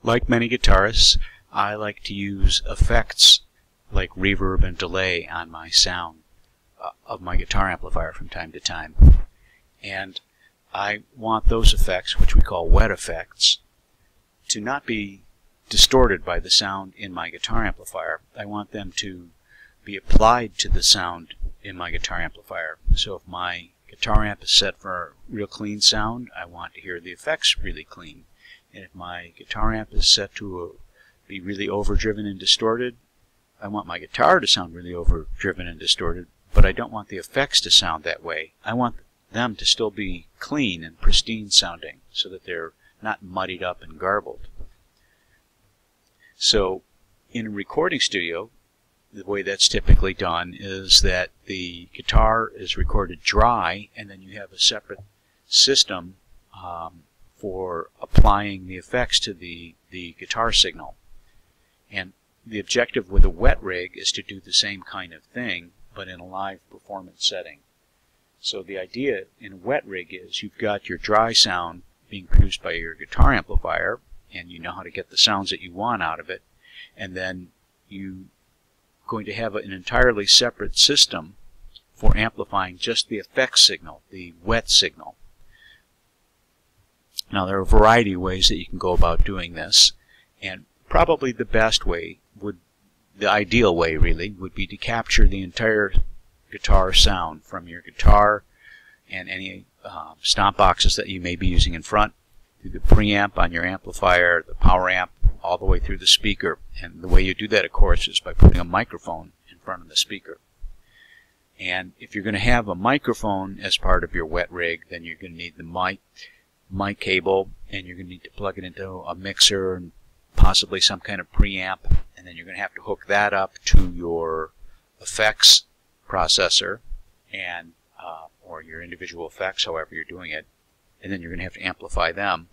Like many guitarists, I like to use effects like reverb and delay on my sound of my guitar amplifier from time to time. And I want those effects, which we call wet effects, to not be distorted by the sound in my guitar amplifier. I want them to be applied to the sound in my guitar amplifier. So if my guitar amp is set for a real clean sound, I want to hear the effects really clean. And if my guitar amp is set to be really overdriven and distorted, I want my guitar to sound really overdriven and distorted, but I don't want the effects to sound that way. I want them to still be clean and pristine sounding so that they're not muddied up and garbled. So in a recording studio, the way that's typically done is that the guitar is recorded dry, and then you have a separate system for applying the effects to the guitar signal. And the objective with a wet rig is to do the same kind of thing, but in a live performance setting. So the idea in a wet rig is you've got your dry sound being produced by your guitar amplifier, and you know how to get the sounds that you want out of it, and then you're going to have an entirely separate system for amplifying just the effects signal, the wet signal. Now there are a variety of ways that you can go about doing this, and probably the best way the ideal way really, would be to capture the entire guitar sound from your guitar and any stomp boxes that you may be using in front, through the preamp on your amplifier, the power amp, all the way through the speaker. And the way you do that, of course, is by putting a microphone in front of the speaker. And if you're going to have a microphone as part of your wet rig, then you're going to need the mic cable, and you're going to need to plug it into a mixer and possibly some kind of preamp, and then you're going to have to hook that up to your effects processor and or your individual effects, however you're doing it, and then you're going to have to amplify them.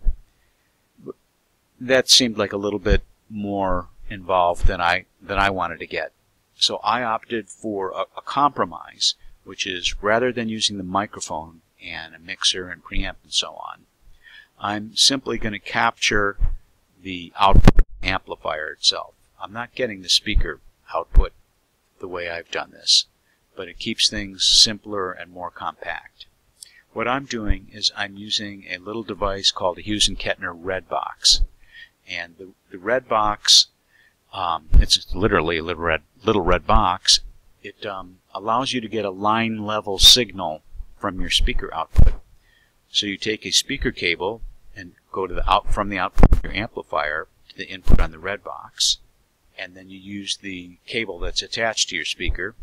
That seemed like a little bit more involved than I wanted to get. So I opted for a compromise, which is rather than using the microphone and a mixer and preamp and so on, I'm simply going to capture the output amplifier itself. I'm not getting the speaker output the way I've done this, but it keeps things simpler and more compact. What I'm doing is I'm using a little device called a Hughes Kettner Red Box. And the Red Box, it's literally a little red box. It allows you to get a line level signal from your speaker output. So you take a speaker cable and go to from the output of your amplifier to the input on the Red Box, and then you use the cable that's attached to your speaker,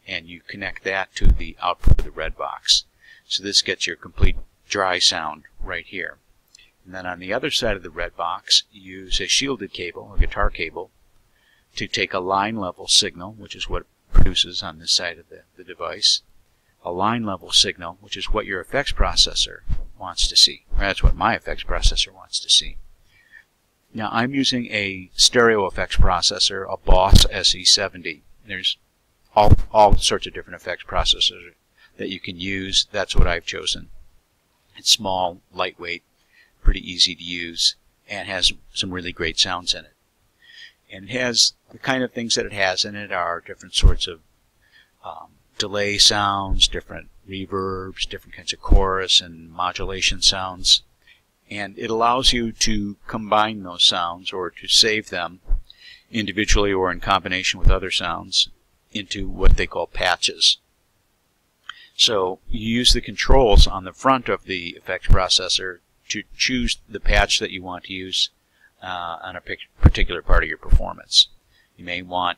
and you connect that to the output of the Red Box. So this gets your complete dry sound right here. And then on the other side of the Red Box, you use a shielded cable, a guitar cable, to take a line level signal, which is what it produces on this side of the device, a line level signal, which is what your effects processor wants to see. Or that's what my effects processor wants to see. Now I'm using a stereo effects processor, a Boss SE70. There's all sorts of different effects processors that you can use. That's what I've chosen. It's small, lightweight, pretty easy to use, and has some really great sounds in it. And it has the kind of things that it has in it are different sorts of delay sounds, different reverbs, different kinds of chorus and modulation sounds. And it allows you to combine those sounds or to save them individually or in combination with other sounds into what they call patches. So you use the controls on the front of the effects processor to choose the patch that you want to use on a particular part of your performance. You may want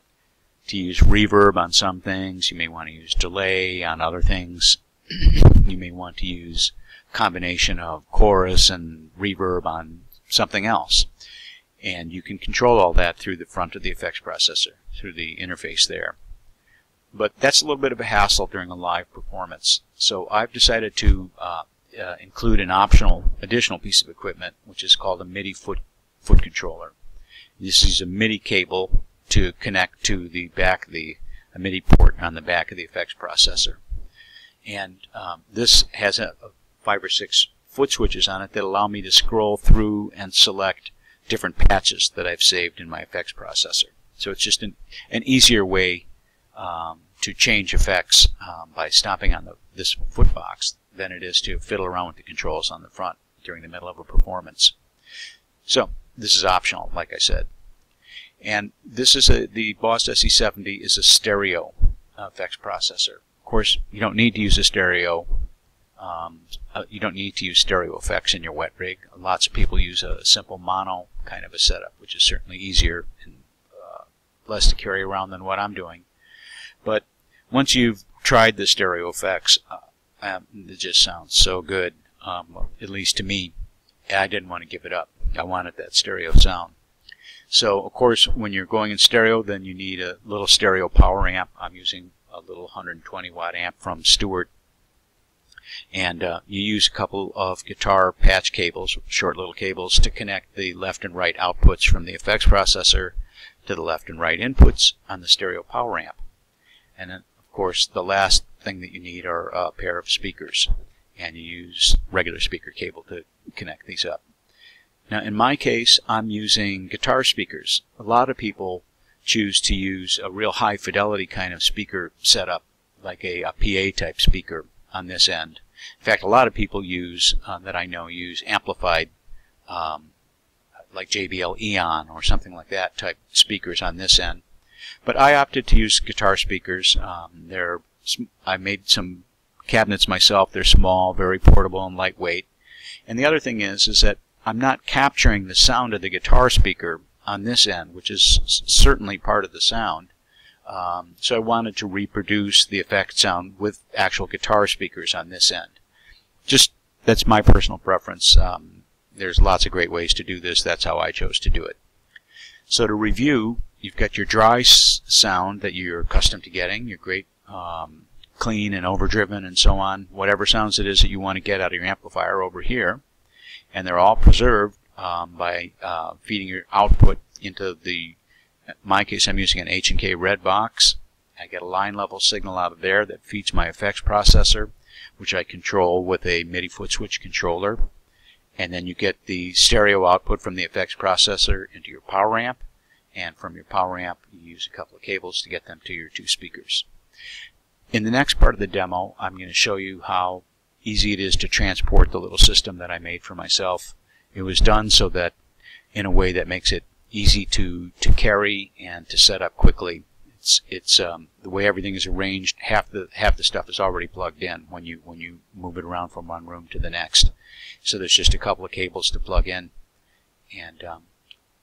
to use reverb on some things. You may want to use delay on other things. You may want to use a combination of chorus and reverb on something else. And you can control all that through the front of the effects processor, through the interface there. But that's a little bit of a hassle during a live performance. So I've decided to include an optional additional piece of equipment, which is called a MIDI foot controller. This is a MIDI cable to connect to the back of a MIDI port on the back of the effects processor. And this has 5 or 6 foot switches on it that allow me to scroll through and select different patches that I've saved in my effects processor. So it's just an easier way to change effects by stomping on this foot box than it is to fiddle around with the controls on the front during the middle of a performance. So this is optional, like I said. And this is the Boss SE70 is a stereo effects processor. Of course, you don't need to use a stereo. You don't need to use stereo effects in your wet rig. Lots of people use a simple mono kind of a setup, which is certainly easier and less to carry around than what I'm doing. But once you've tried the stereo effects, it just sounds so good, at least to me. I didn't want to give it up. I wanted that stereo sound. So, of course, when you're going in stereo, then you need a little stereo power amp. I'm using a little 120 watt amp from Stewart. And you use a couple of guitar patch cables, short little cables, to connect the left and right outputs from the effects processor to the left and right inputs on the stereo power amp. And then, of course, the last thing that you need are a pair of speakers. And you use regular speaker cable to connect these up. Now, in my case, I'm using guitar speakers. A lot of people choose to use a real high fidelity kind of speaker setup, like a PA type speaker on this end. In fact, a lot of people use, that I know, use amplified, like JBL Eon or something like that type speakers on this end. But I opted to use guitar speakers. I made some cabinets myself. They're small, very portable and lightweight. And the other thing is that I'm not capturing the sound of the guitar speaker on this end, which is certainly part of the sound. So I wanted to reproduce the effect sound with actual guitar speakers on this end. Just, that's my personal preference. There's lots of great ways to do this. That's how I chose to do it. So to review, you've got your dry sound that you're accustomed to getting, your great clean and overdriven and so on, whatever sounds it is that you want to get out of your amplifier over here. And they're all preserved by feeding your output into the, in my case I'm using an H&K Red Box. I get a line level signal out of there that feeds my effects processor, which I control with a MIDI foot switch controller. And then you get the stereo output from the effects processor into your power amp. And from your power amp, you use a couple of cables to get them to your two speakers. In the next part of the demo, I'm going to show you how easy it is to transport the little system that I made for myself. It was done so that in a way that makes it easy to carry and to set up quickly. It's the way everything is arranged. Half the stuff is already plugged in when you move it around from one room to the next. So there's just a couple of cables to plug in. And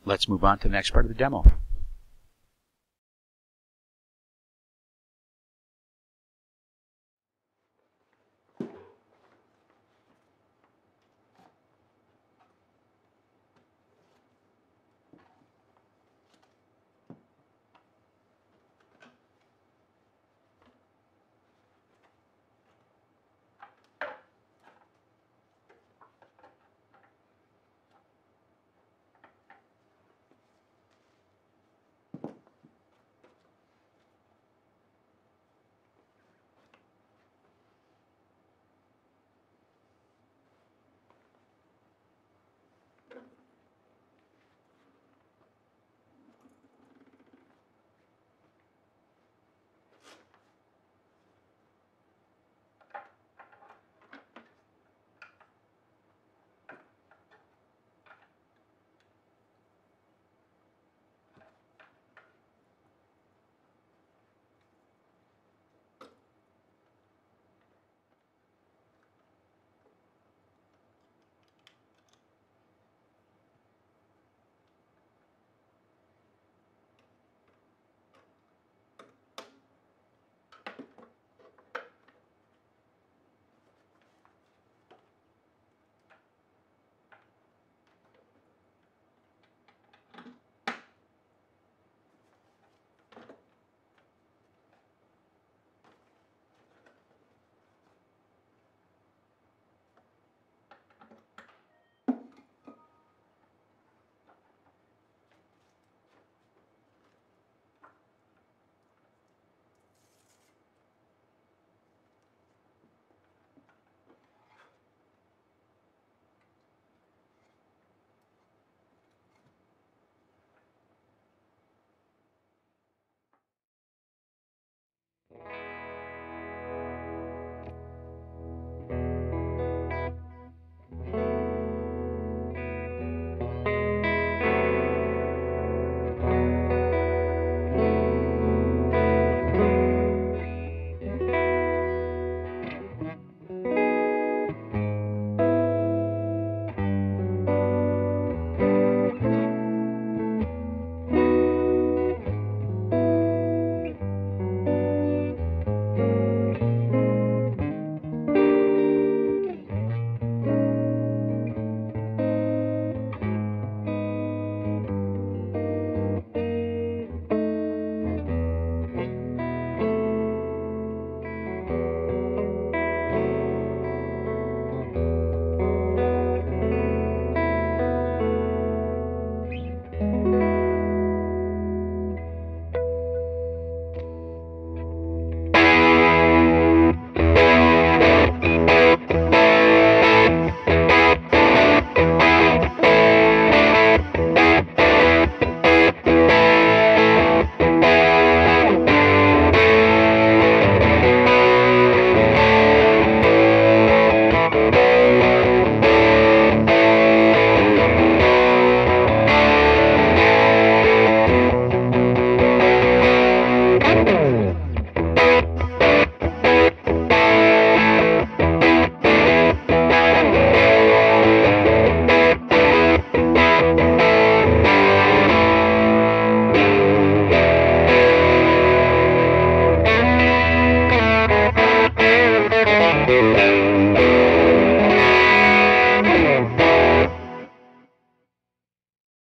let's move on to the next part of the demo.